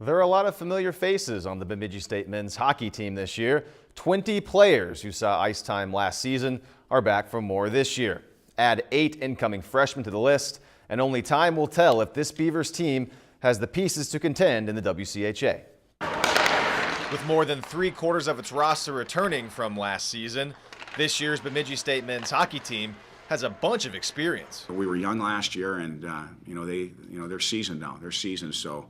There are a lot of familiar faces on the Bemidji State men's hockey team this year. 20 players who saw ice time last season are back for more this year. Add 8 incoming freshmen to the list, and only time will tell if this Beavers team has the pieces to contend in the WCHA. With more than 3/4 of its roster returning from last season, this year's Bemidji State men's hockey team has a bunch of experience. We were young last year, and they're seasoned now. They're seasoned, so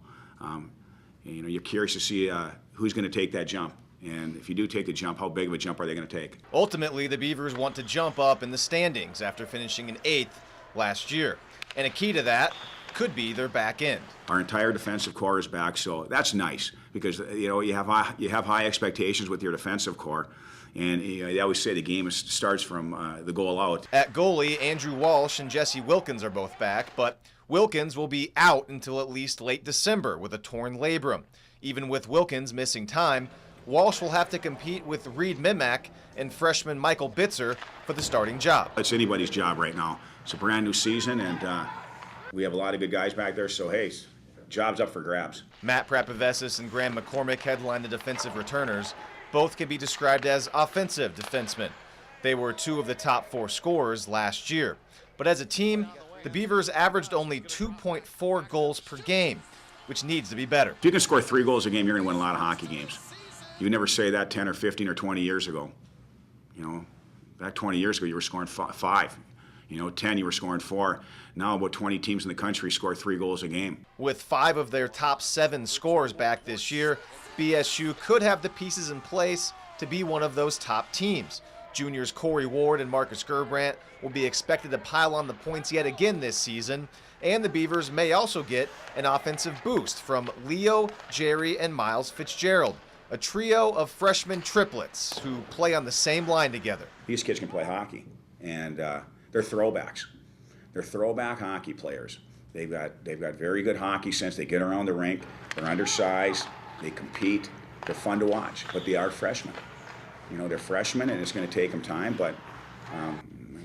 you're curious to see who's going to take that jump. And if you do take the jump, how big of a jump are they going to take? Ultimately, the Beavers want to jump up in the standings after finishing in 8th last year. And a key to that could be their back end. Our entire defensive core is back, so that's nice because you have high expectations with your defensive core. And they always say the game starts from the goal out. At goalie, Andrew Walsh and Jesse Wilkins are both back, but Wilkins will be out until at least late December with a torn labrum. Even with Wilkins missing time, Walsh will have to compete with Reed Mimack and freshman Michael Bitzer for the starting job. It's anybody's job right now. It's a brand new season, and we have a lot of good guys back there, so hey, job's up for grabs. Matt Prapavesis and Graham McCormick headline the defensive returners. Both can be described as offensive defensemen. They were 2 of the top 4 scorers last year. But as a team, the Beavers averaged only 2.4 goals per game, which needs to be better. If you can score 3 goals a game, you're going to win a lot of hockey games. You would never say that 10 or 15 or 20 years ago. Back 20 years ago, you were scoring 5. 10, you were scoring 4. Now about 20 teams in the country score 3 goals a game. With 5 of their top 7 scorers back this year, BSU could have the pieces in place to be one of those top teams. Juniors Corey Ward and Marcus Gerbrandt will be expected to pile on the points yet again this season, and the Beavers may also get an offensive boost from Leo, Jerry, and Miles Fitzgerald, a trio of freshman triplets who play on the same line together. These kids can play hockey, and they're throwbacks. They're throwback hockey players. They've got very good hockey sense. They get around the rink. They're undersized. They compete. They're fun to watch, but they are freshmen. They're freshmen, and it's going to take them time, but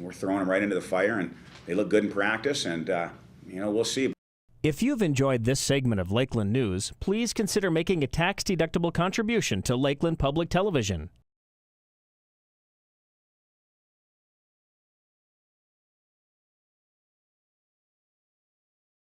we're throwing them right into the fire, and they look good in practice, and we'll see. If you've enjoyed this segment of Lakeland News, please consider making a tax-deductible contribution to Lakeland Public Television.